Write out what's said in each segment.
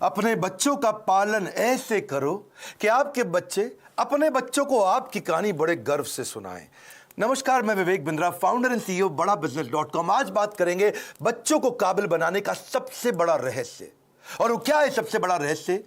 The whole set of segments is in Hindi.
अपने बच्चों का पालन ऐसे करो कि आपके बच्चे अपने बच्चों को आपकी कहानी बड़े गर्व से सुनाएं। नमस्कार, मैं Vivek Bindra, founder and CEO बड़ा बिजनेस.com। आज बात करेंगे बच्चों को काबिल बनाने का सबसे बड़ा रहस्य। और वो क्या है सबसे बड़ा रहस्य?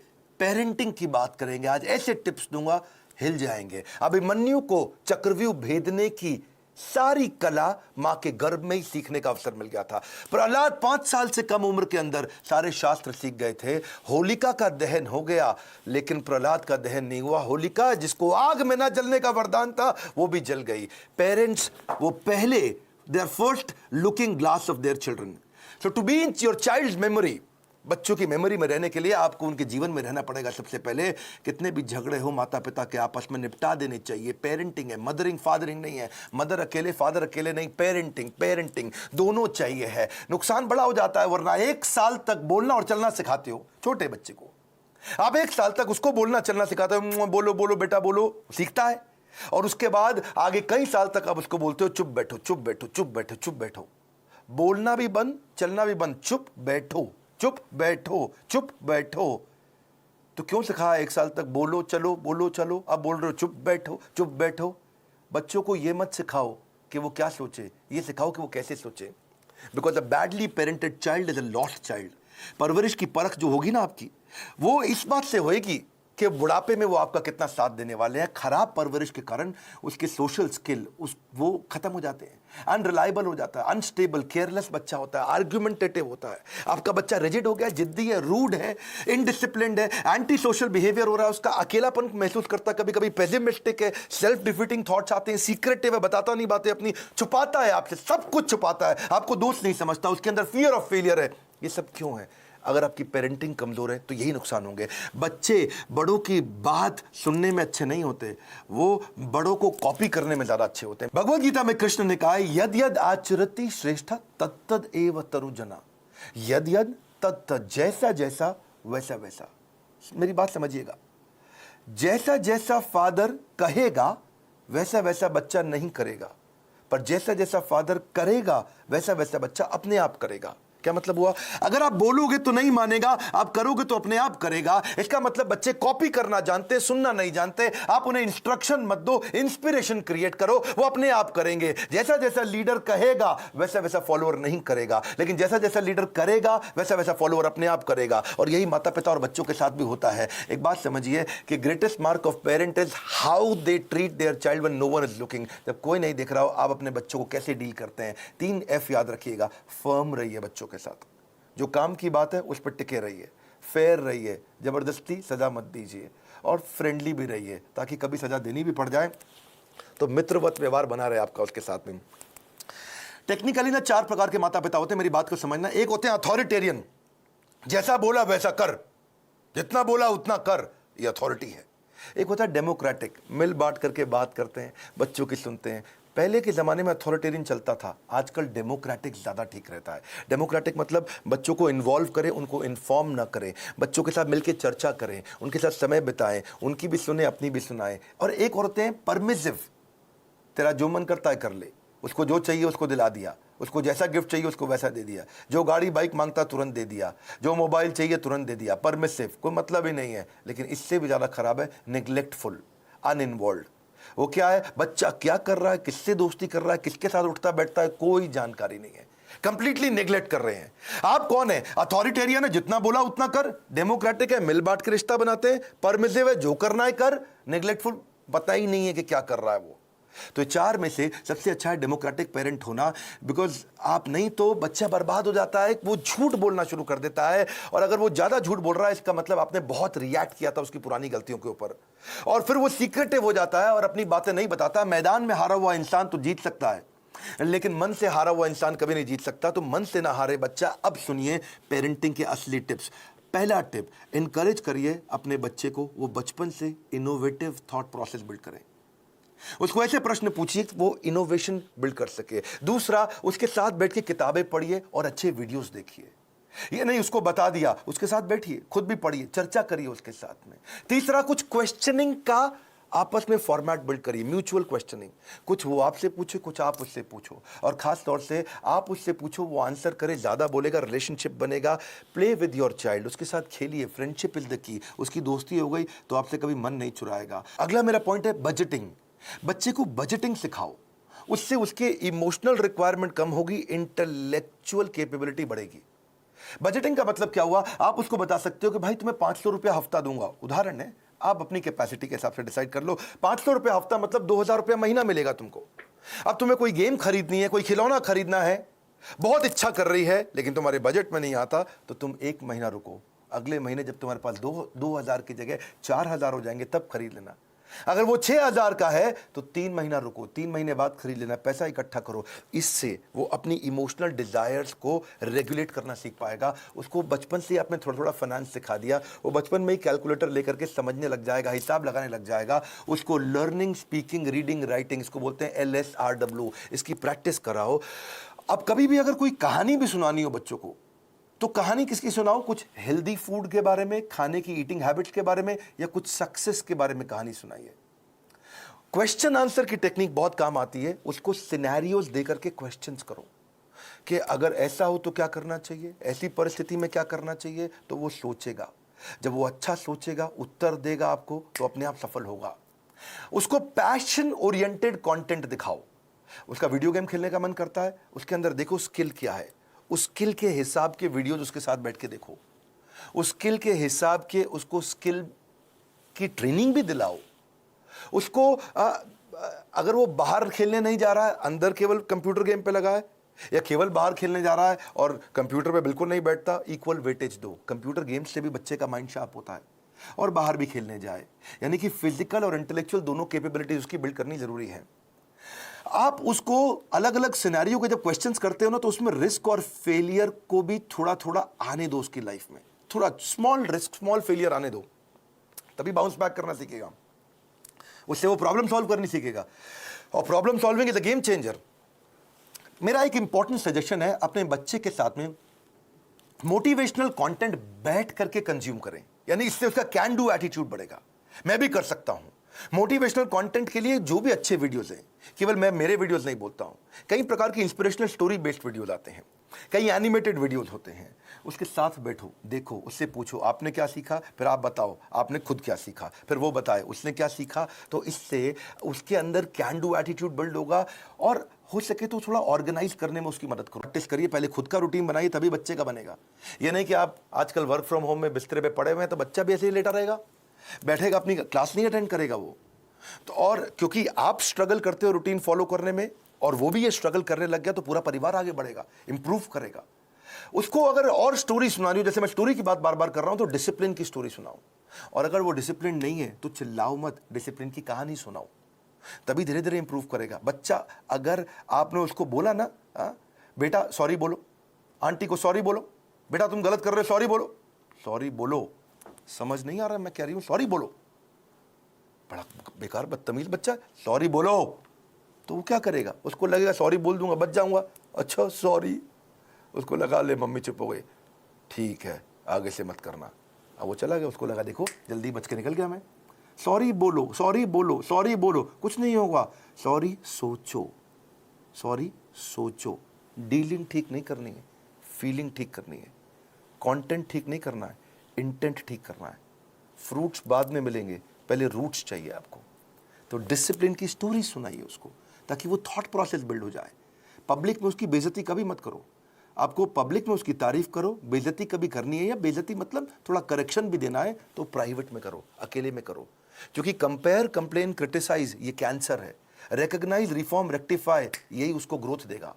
पेरेंटिंग की बात करेंगे। आज ऐसे टिप्स दूंगा, हिल जाएंगे। अभिमन्यु को चक्रव्यूह भेदने की सारी कला मां के गर्भ में ही सीखने का अवसर मिल गया था। प्रहलाद 5 साल से कम उम्र के अंदर सारे शास्त्र सीख गए थे। होलिका का दहन हो गया, लेकिन प्रहलाद का दहन नहीं हुआ। होलिका, जिसको आग में ना जलने का वरदान था, वो भी जल गई। पेरेंट्स वो पहले, they are first looking glass of their children. So to be in your child's memory, बच्चों की मेमोरी में रहने के लिए आपको उनके जीवन में रहना पड़ेगा। सबसे पहले कितने भी झगड़े हो माता पिता के आपस में निपटा देने चाहिए। पेरेंटिंग है, मदरिंग फादरिंग नहीं है। मदर अकेले फादर अकेले नहीं, पेरेंटिंग दोनों चाहिए है। नुकसान बड़ा हो जाता है, वरना 1 साल तक बोलना और चलना सिखाते हो छोटे बच्चे को। आप 1 साल तक उसको बोलना चलना सिखाते हो, बोलो बोलो बेटा बोलो, सीखता है। और उसके बाद आगे कई साल तक आप उसको बोलते हो चुप बैठो चुप बैठो चुप बैठो चुप बैठो। बोलना भी बंद, चलना भी बंद, चुप बैठो चुप बैठो चुप बैठो। तो क्यों सिखाया 1 साल तक बोलो चलो, अब बोल रहे हो चुप बैठो। बच्चों को यह मत सिखाओ कि वो क्या सोचे, ये सिखाओ कि वो कैसे सोचे। Because a badly parented child is a lost child. परवरिश की परख जो होगी ना आपकी, वो इस बात से होएगी कि बुढ़ापे में वो आपका कितना साथ देने वाले हैं। खराब परवरिश के कारण उसके सोशल स्किल वो खत्म हो जाते हैं, अनरिलायबल हो जाता है, अनस्टेबल, केयरलेस बच्चा होता है, आर्ग्यूमेंटेटिव होता है। आपका बच्चा रिजिड हो गया, जिद्दी है, रूड है, इनडिसिप्लिन्ड है, एंटी सोशल बिहेवियर हो रहा है, उसका अकेलापन महसूस करता है, कभी कभी पेसिमिस्टिक है, सेल्फ डिफीटिंग थॉट्स आते हैं, सीक्रेटिव है, बताता नहीं बातें अपनी, छुपाता है आपसे, सब कुछ छुपाता है, आपको दोस्त नहीं समझता, उसके अंदर फियर ऑफ फेलियर है। ये सब क्यों है? अगर आपकी पेरेंटिंग कमजोर है तो यही नुकसान होंगे। बच्चे बड़ों की बात सुनने में अच्छे नहीं होते, वो बड़ों को कॉपी करने में ज्यादा अच्छे होते हैं। भगवद गीता में कृष्ण ने कहा, यद यद आचरति श्रेष्ठ तत्तद एव तरुजना। यद यद तत्तद, जैसा जैसा वैसा वैसा। मेरी बात समझिएगा, जैसा जैसा फादर कहेगा वैसा वैसा बच्चा नहीं करेगा, पर जैसा जैसा फादर करेगा वैसा वैसा बच्चा अपने आप करेगा। क्या मतलब हुआ? अगर आप बोलोगे तो नहीं मानेगा, आप करोगे तो अपने आप करेगा। इसका मतलब बच्चे कॉपी करना जानते, सुनना नहीं जानते। आप उन्हें इंस्ट्रक्शन मत दो, इंस्पिरेशन क्रिएट करो, वो अपने आप करेंगे। जैसा जैसा लीडर कहेगा वैसा वैसा फॉलोअर नहीं करेगा, लेकिन जैसा जैसा लीडर करेगा वैसा वैसा फॉलोअर अपने आप करेगा। और यही माता पिता और बच्चों के साथ भी होता है। एक बात समझिए कि greatest mark of parent is how they treat their child when no one is looking. जब कोई नहीं देख रहा हो, आप अपने बच्चों को कैसे डील करते हैं। 3 F याद रखिएगा। फर्म रहिए बच्चों के साथ, जो काम की बात है उस पर टिके रहिए, फेयर रहिए, जबरदस्ती सजा मत दीजिए, और फ्रेंडली भी रहिए, ताकि कभी सजा देनी भी पड़ जाए तो मित्रवत व्यवहार बना रहे आपका उसके साथ में। टेक्निकली ना 4 प्रकार के माता पिता होते हैं, मेरी बात को समझना। एक होते हैं अथॉरिटेरियन, जैसा बोला वैसा कर, जितना बोला उतना कर, ये अथॉरिटी है। एक होता है डेमोक्रेटिक, मिल बांट करके बात करते हैं, बच्चों की सुनते हैं। पहले के ज़माने में अथॉरिटेरियन चलता था, आजकल डेमोक्रेटिक ज़्यादा ठीक रहता है। डेमोक्रेटिक मतलब बच्चों को इन्वॉल्व करें, उनको इन्फॉर्म ना करें, बच्चों के साथ मिलकर चर्चा करें, उनके साथ समय बिताएं, उनकी भी सुने, अपनी भी सुनाएं। और एक और होते हैं परमिसिव, तेरा जो मन करता है कर ले, उसको जो चाहिए उसको दिला दिया, उसको जैसा गिफ्ट चाहिए उसको वैसा दे दिया, जो गाड़ी बाइक मांगता तुरंत दे दिया, जो मोबाइल चाहिए तुरंत दे दिया। परमिसिव, कोई मतलब ही नहीं है। लेकिन इससे भी ज़्यादा खराब है निग्लेक्टफुल, अनइन्वॉल्व। वो क्या है? बच्चा क्या कर रहा है, किससे दोस्ती कर रहा है, किसके साथ उठता बैठता है, कोई जानकारी नहीं है। कंप्लीटली नेग्लेक्ट कर रहे हैं। आप कौन है? अथॉरिटेरियन है, जितना बोला उतना कर। डेमोक्रेटिक है, मिल बांट के रिश्ता बनाते हैं। परमिसिव है, जो करना है कर। नेग्लेक्टफुल, पता ही नहीं है कि क्या कर रहा है वो। तो 4 में से सबसे अच्छा है डेमोक्रेटिक पेरेंट होना। बिकॉज आप नहीं तो बच्चा बर्बाद हो जाता है, वो झूठ बोलना शुरू कर देता है। और अगर वो ज्यादा झूठ बोल रहा है, इसका मतलब आपने बहुत रिएक्ट किया था उसकी पुरानी गलतियों के ऊपर, और फिर वो सीक्रेटिव हो जाता है और अपनी बातें नहीं बताता। मैदान में हारा हुआ इंसान तो जीत सकता है, लेकिन मन से हारा हुआ इंसान कभी नहीं जीत सकता। तो मन से ना हारे बच्चा। अब सुनिए पेरेंटिंग के असली टिप्स। पहला टिप, इनकरेज करिए अपने बच्चे को, वो बचपन से इनोवेटिव थॉट प्रोसेस बिल्ड करें। उसको ऐसे प्रश्न पूछिए कि वो इनोवेशन बिल्ड कर सके। दूसरा, उसके साथ बैठ के किताबें पढ़िए और अच्छे वीडियोस देखिए। ये नहीं उसको बता दिया, उसके साथ बैठिए, खुद भी पढ़िए, चर्चा करिए उसके साथ में। तीसरा, कुछ क्वेश्चनिंग का आपस में फॉर्मेट बिल्ड करिए, म्यूचुअल क्वेश्चनिंग, कुछ वो आपसे पूछे, कुछ आप उससे पूछो, और खास तौर से आप उससे पूछो, वो आंसर करे, ज़्यादा बोलेगा, रिलेशनशिप बनेगा। प्ले विद योर चाइल्ड, उसके साथ खेलिए, फ्रेंडशिप इज द की। उसकी दोस्ती हो गई तो आपसे कभी मन नहीं चुराएगा। अगला मेरा पॉइंट है बजटिंग। बच्चे को बजटिंग सिखाओ, उससे उसके इमोशनल रिक्वायरमेंट कम होगी, इंटेलेक्चुअल कैपेबिलिटी बढ़ेगी। बजटिंग का मतलब क्या हुआ, आप उसको बता सकते हो कि भाई तुम्हें 500 रुपया हफ्ता दूंगा, उदाहरण है, आप अपनी कैपेसिटी के हिसाब से डिसाइड कर लो। 500 रुपया हफ्ता मतलब 2000 रुपया महीना मिलेगा तुमको। अब तुम्हें कोई गेम खरीदनी है, कोई खिलौना खरीदना है, बहुत इच्छा कर रही है, लेकिन तुम्हारे बजट में नहीं आता, तो तुम 1 महीना रुको, अगले महीने जब तुम्हारे पास 2000 की जगह 4000 हो जाएंगे तब खरीद लेना। अगर वो 6000 का है तो 3 महीना रुको, 3 महीने बाद खरीद लेना, पैसा इकट्ठा करो। इससे वो अपनी इमोशनल डिजायर्स को रेगुलेट करना सीख पाएगा। उसको बचपन से आपने थोड़ा थोड़ा फाइनेंस सिखा दिया, वो बचपन में ही कैलकुलेटर लेकर के समझने लग जाएगा, हिसाब लगाने लग जाएगा। उसको लर्निंग, स्पीकिंग, रीडिंग, राइटिंग, इसको बोलते हैं LSRW, इसकी प्रैक्टिस कराओ। अब कभी भी अगर कोई कहानी भी सुनानी हो बच्चों को, तो कहानी किसकी सुनाओ, कुछ हेल्दी फूड के बारे में, खाने की ईटिंग हैबिट्स के बारे में, या कुछ सक्सेस के बारे में कहानी सुनाइए। क्वेश्चन आंसर की टेक्निक बहुत काम आती है। उसको सिनेरियोज देकर के क्वेश्चंस करो कि अगर ऐसा हो तो क्या करना चाहिए, ऐसी परिस्थिति में क्या करना चाहिए, तो वो सोचेगा। जब वो अच्छा सोचेगा, उत्तर देगा आपको, तो अपने आप सफल होगा। उसको पैशन ओरिएंटेड कंटेंट दिखाओ। उसका वीडियो गेम खेलने का मन करता है, उसके अंदर देखो स्किल क्या है, उस स्किल के हिसाब के वीडियोज उसके साथ बैठ के देखो, उस स्किल के हिसाब के उसको स्किल की ट्रेनिंग भी दिलाओ। उसको अगर वो बाहर खेलने नहीं जा रहा है, अंदर केवल कंप्यूटर गेम पे लगा है, या केवल बाहर खेलने जा रहा है और कंप्यूटर पे बिल्कुल नहीं बैठता, इक्वल वेटेज दो। कंप्यूटर गेम्स से भी बच्चे का माइंड शार्प होता है, और बाहर भी खेलने जाए। यानी कि फिजिकल और इंटेलेक्चुअल दोनों कैपेबिलिटीज उसकी बिल्ड करनी जरूरी है। आप उसको अलग अलग सिनेरियो के जब क्वेश्चंस करते हो ना, तो उसमें रिस्क और फेलियर को भी थोड़ा थोड़ा आने दो उसकी लाइफ में। थोड़ा स्मॉल रिस्क, स्मॉल फेलियर आने दो, तभी बाउंस बैक करना सीखेगा। उससे वो प्रॉब्लम सॉल्व करनी सीखेगा, और problem solving is a game changer. मेरा एक इंपॉर्टेंट सजेशन है, अपने बच्चे के साथ में मोटिवेशनल कंटेंट बैठ करके कंज्यूम करें, यानी इससे उसका कैन डू एटीट्यूड बढ़ेगा। मैं भी कर सकता हूं। मोटिवेशनल कंटेंट के लिए जो भी अच्छे वीडियोस हैं, केवल मैं मेरे वीडियोस नहीं बोलता हूं, कई प्रकार की इंस्पिरेशनल स्टोरी बेस्ड वीडियोस आते हैं, कई एनिमेटेड वीडियोस होते हैं। उसके साथ बैठो, देखो, उससे पूछो आपने क्या सीखा, फिर आप बताओ आपने खुद क्या सीखा, फिर वो बताए उसने क्या सीखा। तो इससे उसके अंदर कैन डू एटीट्यूड बिल्ड होगा, और हो सके तो थोड़ा ऑर्गेनाइज करने में उसकी मदद करो। प्रैक्टिस करिए, पहले खुद का रूटीन बनाइए, तभी बच्चे का बनेगा। ये नहीं कि आप आजकल वर्क फ्रॉम होम में बिस्तरे पे पड़े हुए हैं तो बच्चा भी ऐसे ही लेटा रहेगा, बैठेगा, अपनी क्लास नहीं अटेंड करेगा वो। तो और क्योंकि आप स्ट्रगल करते हो रूटीन फॉलो करने में, और वो भी ये स्ट्रगल करने लग गया, तो पूरा परिवार आगे बढ़ेगा, इंप्रूव करेगा। उसको अगर और स्टोरी सुनानी हो, जैसे मैं स्टोरी की बात बार बार कर रहा हूं, तो डिसिप्लिन की स्टोरी सुनाओ। और अगर वो डिसिप्लिन नहीं है तो चिल्लाओ मत, डिसिप्लिन की कहानी सुनाओ, तभी धीरे धीरे इंप्रूव करेगा बच्चा। अगर आपने उसको बोला ना, बेटा सॉरी बोलो, आंटी को सॉरी बोलो, बेटा तुम गलत कर रहे हो, सॉरी बोलो, सॉरी बोलो, समझ नहीं आ रहा मैं कह रही हूं, सॉरी बोलो, बड़ा बेकार बदतमीज बच्चा, सॉरी बोलो, तो वो क्या करेगा, उसको लगेगा सॉरी बोल दूंगा बच जाऊंगा, अच्छा सॉरी, उसको लगा ले मम्मी चुप हो गई, ठीक है आगे से मत करना। अब वो चला गया, उसको लगा देखो जल्दी बच के निकल गया मैं, सॉरी बोलो, सॉरी बोलो, सॉरी बोलो, कुछ नहीं होगा, सॉरी सोचो, सॉरी सोचो। डीलिंग ठीक नहीं करनी है, फीलिंग ठीक करनी है, कंटेंट ठीक नहीं करना है, इंटेंट ठीक करना है। फ्रूट्स बाद में मिलेंगे, पहले रूट्स चाहिए आपको। तो डिसिप्लिन की स्टोरी सुनाइए उसको, ताकि वो थॉट प्रोसेस बिल्ड हो जाए। पब्लिक में उसकी बेइज्जती कभी मत करो, आपको पब्लिक में उसकी तारीफ करो। बेइज्जती कभी करनी है, या बेइज्जती मतलब थोड़ा करेक्शन भी देना है, तो प्राइवेट में करो, अकेले में करो। क्योंकि कंपेयर, कंप्लेन, क्रिटिसाइज ये कैंसर है। रिकॉग्नाइज, रिफॉर्म, रेक्टिफाई, यही उसको ग्रोथ देगा।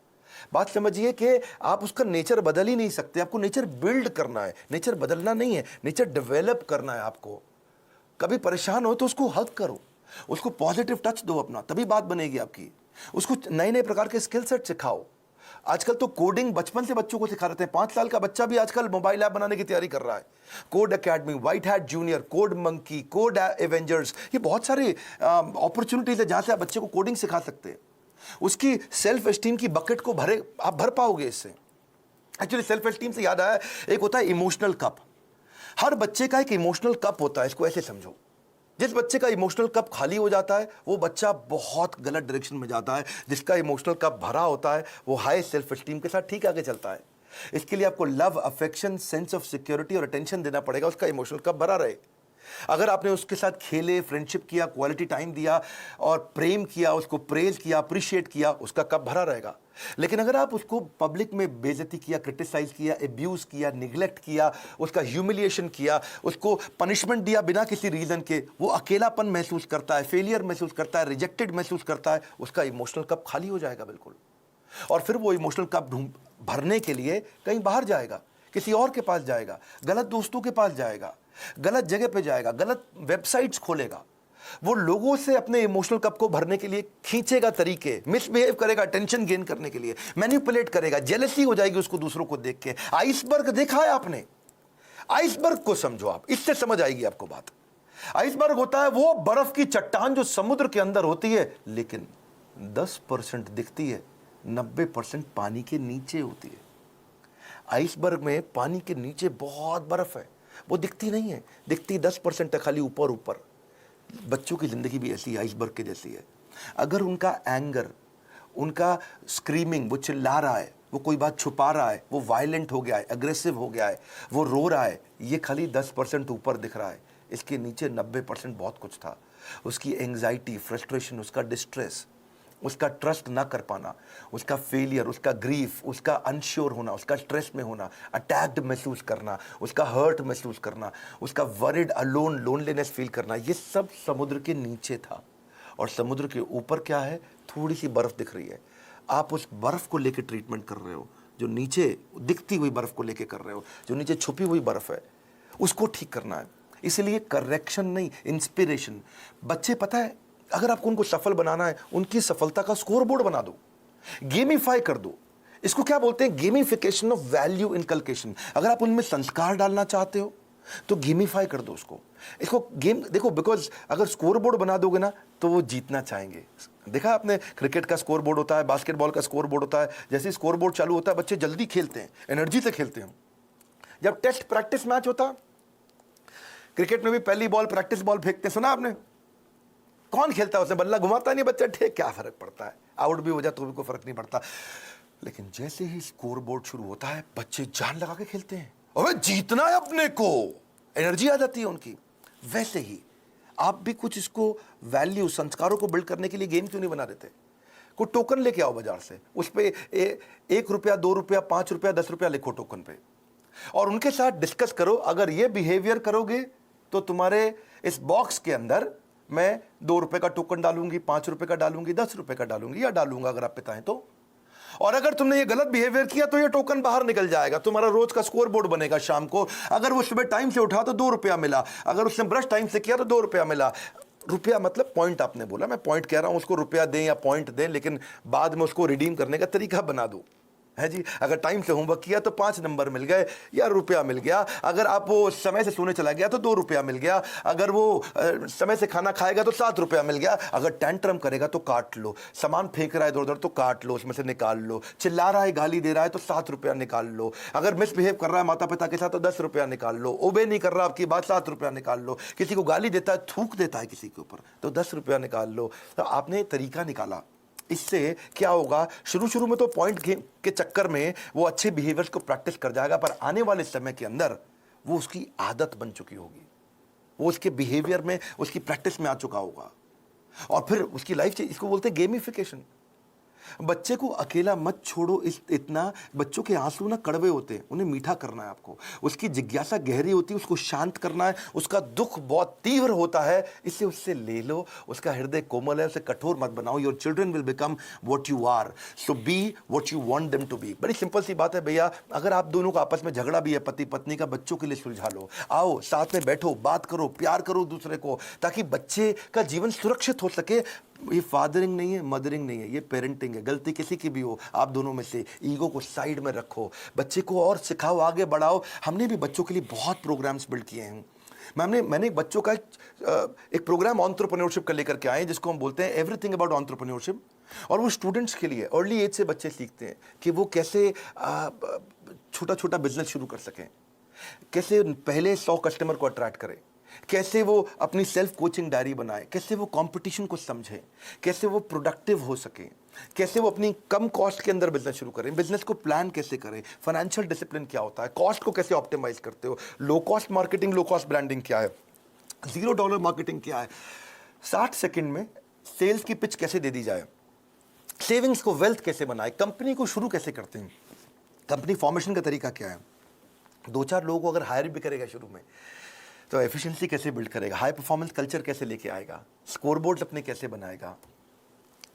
बात समझिए कि आप उसका नेचर बदल ही नहीं सकते, आपको नेचर बिल्ड करना है, नेचर बदलना नहीं है, नेचर डेवलप करना है आपको। कभी परेशान हो तो उसको हक करो, उसको पॉजिटिव टच दो अपना, तभी बात बनेगी आपकी। उसको नए नए प्रकार के स्किल सेट सिखाओ। आजकल तो कोडिंग बचपन से बच्चों को सिखा रहे हैं। 5 साल का बच्चा भी आजकल मोबाइल ऐप बनाने की तैयारी कर रहा है। Code academy, white hat junior, code monkey, code Avengers, ये बहुत सारे अपॉर्चुनिटीज है जहां से आप बच्चे को कोडिंग सिखा सकते हैं। उसकी सेल्फ एस्टीम की बकेट को आप भर पाओगे इससे। एक्चुअली सेल्फ एस्टीम से याद आया, एक होता है इमोशनल कप। हर बच्चे का एक इमोशनल कप होता है, इसको ऐसे समझो। जिस बच्चे का इमोशनल कप खाली हो जाता है वो बच्चा बहुत गलत डायरेक्शन में जाता है। जिसका इमोशनल कप भरा होता है वो हाई सेल्फ एस्टीम के साथ ठीक आगे चलता है। इसके लिए आपको love, affection, sense of security और अटेंशन देना पड़ेगा, उसका इमोशनल कप भरा रहे। अगर आपने उसके साथ खेले, फ्रेंडशिप किया, क्वालिटी टाइम दिया और प्रेम किया, उसको प्रेज किया, अप्रिशिएट किया, उसका कप भरा रहेगा। लेकिन अगर आप उसको पब्लिक में बेइज्जती किया, क्रिटिसाइज किया, एब्यूज किया, निगलेक्ट किया, उसका ह्यूमिलिएशन किया, उसको पनिशमेंट दिया बिना किसी रीजन के, वो अकेलापन महसूस करता है, फेलियर महसूस करता है, रिजेक्टेड महसूस करता है, उसका इमोशनल कप खाली हो जाएगा बिल्कुल। और फिर वो इमोशनल कप भरने के लिए कहीं बाहर जाएगा, किसी और के पास जाएगा, गलत दोस्तों के पास जाएगा, गलत जगह पे जाएगा, गलत वेबसाइट्स खोलेगा, वो लोगों से अपने इमोशनल कप को भरने के लिए खींचेगा तरीके, मिसबिहेव करेगा टेंशन गेन करने के लिए, मैनिपुलेट करेगा, जेलसी हो जाएगी उसको दूसरों को देख के। आइसबर्ग देखा है आपने? आइसबर्ग को समझो आप, इससे समझ आएगी आपको बात। आइसबर्ग होता है वो बर्फ की चट्टान जो समुद्र के अंदर होती है, लेकिन 10% दिखती है, 90% पानी के नीचे होती है। आइसबर्ग में पानी के नीचे बहुत बर्फ है, वो दिखती नहीं है, दिखती 10% है, खाली ऊपर ऊपर। बच्चों की ज़िंदगी भी ऐसी आइसबर्ग के जैसी है। अगर उनका एंगर, उनका स्क्रीमिंग, वो चिल्ला रहा है, वो कोई बात छुपा रहा है, वो वायलेंट हो गया है, अग्रेसिव हो गया है, वो रो रहा है, ये खाली 10% ऊपर दिख रहा है, इसके नीचे 90% बहुत कुछ था। उसकी एंग्जाइटी, फ्रस्ट्रेशन, उसका डिस्ट्रेस, उसका ट्रस्ट ना कर पाना, उसका फेलियर, उसका ग्रीफ, उसका अनश्योर होना, उसका स्ट्रेस में होना, अटैक्ड महसूस करना, उसका हर्ट महसूस करना, उसका वरिड, अलोन, लोनलीनेस फील करना, ये सब समुद्र के नीचे था। और समुद्र के ऊपर क्या है? थोड़ी सी बर्फ दिख रही है। आप उस बर्फ को लेकर ट्रीटमेंट कर रहे हो, जो नीचे दिखती हुई बर्फ को लेकर कर रहे हो, जो नीचे छुपी हुई बर्फ है, उसको ठीक करना है। इसलिए करेक्शन नहीं, इंस्पिरेशन। बच्चे, पता है, अगर आपको उनको सफल बनाना है, उनकी सफलता का स्कोर बोर्ड बना दो, गेमिफाई कर दो। इसको क्या बोलते हैं? Gamification of value inculcation. अगर आप उनमें संस्कार डालना चाहते हो तो गेमिफाई कर दो उसको। इसको गेम देखो, बिकॉज अगर स्कोर बोर्ड बना दोगे ना तो वो जीतना चाहेंगे। देखा आपने, क्रिकेट का स्कोर बोर्ड होता है, बास्केटबॉल का स्कोर बोर्ड होता है। जैसे स्कोर बोर्ड चालू होता है, बच्चे जल्दी खेलते हैं, एनर्जी से खेलते हैं। जब टेस्ट प्रैक्टिस मैच होता, क्रिकेट में भी पहली बॉल प्रैक्टिस बॉल फेंकते, सुना आपने? कौन खेलता है उसमें? बल्ला घुमाता नहीं बच्चा, ठीक, क्या फर्क पड़ता है, आउट भी हो जाए तो भी कोई फर्क नहीं पड़ता। लेकिन जैसे ही स्कोर बोर्ड शुरू होता है, बच्चे जान लगा के खेलते हैं, अबे जीतना है अपने को, एनर्जी आ जाती है उनकी। वैसे ही आप भी कुछ इसको वैल्यू, संस्कारों को बिल्ड करने के लिए गेम क्यों नहीं बना देते? कोई टोकन लेके आओ बाजार से, उस पर 1 रुपया, 2 रुपया, 5 रुपया, 10 रुपया लिखो टोकन पे, और उनके साथ डिस्कस करो, अगर ये बिहेवियर करोगे तो तुम्हारे इस बॉक्स के अंदर मैं 2 रुपए का टोकन डालूंगी, 5 रुपए का डालूंगी, 10 रुपए का डालूंगी, या डालूंगा अगर आप पिताएं तो। और अगर तुमने ये गलत बिहेवियर किया तो ये टोकन बाहर निकल जाएगा, तुम्हारा रोज का स्कोर बोर्ड बनेगा शाम को। अगर वो सुबह टाइम से उठा तो 2 रुपया मिला, अगर उसने ब्रश टाइम से किया तो 2 रुपया मिला। रुपया मतलब पॉइंट, आपने बोला, मैं पॉइंट कह रहा हूं, उसको रुपया दें या पॉइंट दें, लेकिन बाद में उसको रिडीम करने का तरीका बना दो, है जी। अगर टाइम से होमवर्क किया तो 5 नंबर मिल गए या रुपया मिल गया। अगर आप वो समय से सोने चला गया तो 2 रुपया मिल गया। अगर वो समय से खाना खाएगा तो 7 रुपया मिल गया। अगर टेंट्रम करेगा तो काट लो, सामान फेंक रहा है इधर उधर तो काट लो, उसमें से निकाल लो, चिल्ला रहा है, गाली दे रहा है तो 7 रुपया निकाल लो, अगर मिसबिहेव कर रहा है माता पिता के साथ तो 10 रुपया निकाल लो, ओबे नहीं कर रहा आपकी बात, 7 रुपया निकाल लो, किसी को गाली देता है, थूक देता है किसी के ऊपर तो 10 रुपया निकाल लो। तो आपने तरीका निकाला। इससे क्या होगा, शुरू शुरू में तो पॉइंट गेम के चक्कर में वो अच्छे बिहेवियर्स को प्रैक्टिस कर जाएगा, पर आने वाले समय के अंदर वो उसकी आदत बन चुकी होगी, वो उसके बिहेवियर में, उसकी प्रैक्टिस में आ चुका होगा, और फिर उसकी लाइफ, इसको बोलते हैं गेमिफिकेशन। बच्चे को अकेला मत छोड़ो, इतना बच्चों के आंसू ना कड़वे होते हैं, उन्हें मीठा करना है आपको। उसकी जिज्ञासा गहरी होती है, उसको शांत करना है। उसका दुख बहुत तीव्र होता है, इससे उससे ले लो। उसका हृदय कोमल है, उसे कठोर मत बनाओ। Your children will become what you are, so be what you want them to be. बड़ी सिंपल सी बात है भैया। अगर आप दोनों का आपस में झगड़ा भी है, पति पत्नी का, बच्चों के लिए सुलझा लो। आओ साथ में बैठो, बात करो, प्यार करो दूसरे को, ताकि बच्चे का जीवन सुरक्षित हो सके। ये फादरिंग नहीं है, मदरिंग नहीं है, ये पेरेंटिंग है। गलती किसी की भी हो, आप दोनों में से ईगो को साइड में रखो, बच्चे को और सिखाओ, आगे बढ़ाओ। हमने भी बच्चों के लिए बहुत प्रोग्राम्स बिल्ड किए हैं। मैंने बच्चों का एक प्रोग्राम एंटरप्रेन्योरशिप का लेकर के आए, जिसको हम बोलते हैं एवरीथिंग अबाउट एंटरप्रेन्योरशिप। और वो स्टूडेंट्स के लिए, अर्ली एज से बच्चे सीखते हैं कि वो कैसे छोटा छोटा बिजनेस शुरू कर सकें, कैसे पहले 100 कस्टमर को अट्रैक्ट करें, कैसे वो अपनी सेल्फ कोचिंग डायरी बनाए, कैसे वो कंपटीशन को समझे, कैसे वो प्रोडक्टिव हो सके, कैसे वो अपनी कम कॉस्ट के अंदर बिजनेस शुरू करें, बिजनेस को प्लान कैसे करें, फाइनेंशियल डिसिप्लिन क्या होता है, कॉस्ट को कैसे ऑप्टिमाइज करते हो, low cost marketing, low cost branding क्या है, $0 मार्केटिंग क्या है, 60 सेकंड में सेल्स की पिच कैसे दे दी जाए, सेविंग्स को वेल्थ कैसे बनाए, कंपनी को शुरू कैसे करते हैं, कंपनी फॉर्मेशन का तरीका क्या है, 2-4 लोगों को अगर हायर भी करेगा शुरू में तो एफिशिएंसी कैसे बिल्ड करेगा, हाई परफॉर्मेंस कल्चर कैसे लेके आएगा, स्कोरबोर्ड्स अपने कैसे बनाएगा,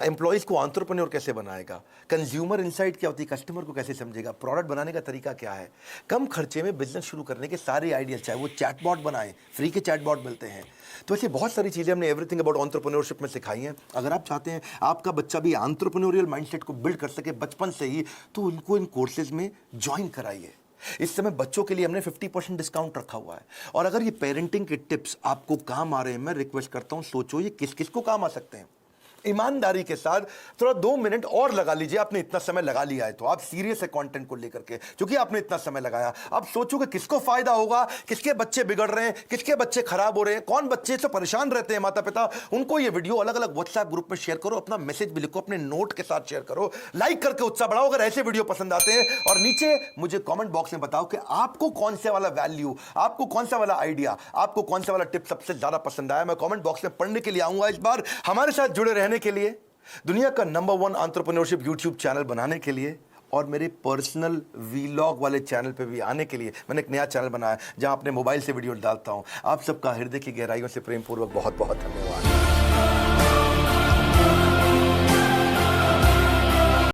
एम्प्लॉइज़ को एंटरप्रेन्योर कैसे बनाएगा, कंज्यूमर इनसाइट क्या होती है, कस्टमर को कैसे समझेगा, प्रोडक्ट बनाने का तरीका क्या है, कम खर्चे में बिजनेस शुरू करने के सारे आइडियाज, चाहे वो चैटबॉट बनाएं, फ्री के चैटबॉट मिलते हैं। तो ऐसे बहुत सारी चीज़ें हमने एवरीथिंग अबाउट एंटरप्रेन्योरशिप में सिखाई हैं। अगर आप चाहते हैं आपका बच्चा भी एंटरप्रेन्योरियल माइंडसेट को बिल्ड कर सके बचपन से ही, तो उनको इन कोर्सेज में ज्वाइन कराइए। इस समय बच्चों के लिए हमने 50% डिस्काउंट रखा हुआ है। और अगर ये पेरेंटिंग के टिप्स आपको काम आ रहे हैं, मैं रिक्वेस्ट करता हूं सोचो ये किस किस को काम आ सकते हैं। ईमानदारी के साथ थोड़ा 2 मिनट और लगा लीजिए। आपने इतना समय लगा लिया है तो आप सीरियस है कंटेंट को लेकर के, क्योंकि आपने इतना समय लगाया। अब सोचो कि किसको फायदा होगा, किसके बच्चे बिगड़ रहे हैं, किसके बच्चे खराब हो रहे हैं, कौन बच्चे से परेशान रहते हैं माता पिता, उनको ये वीडियो अलग अलग व्हाट्सएप ग्रुप में शेयर करो, अपना मैसेज भी लिखो, अपने नोट के साथ शेयर करो, लाइक करके उत्साह बढ़ाओ अगर ऐसे वीडियो पसंद आते हैं। और नीचे मुझे कॉमेंट बॉक्स में बताओ कि आपको कौन से वाला वैल्यू, आपको कौन सा वाला आइडिया, आपको कौन सा वाला टिप सबसे ज्यादा पसंद आया। मैं कॉमेंट बॉक्स में पढ़ने के लिए आऊंगा। इस बार हमारे साथ जुड़े रहने के लिए, दुनिया का नंबर 1 एंटरप्रेन्योरशिप यूट्यूब चैनल बनाने के लिए और मेरे पर्सनल वीलॉग वाले चैनल पे भी आने के लिए मैंने एक नया चैनल बनाया जहां अपने मोबाइल से वीडियो डालता हूं। आप सबका हृदय की गहराइयों से प्रेम पूर्वक बहुत बहुत धन्यवाद।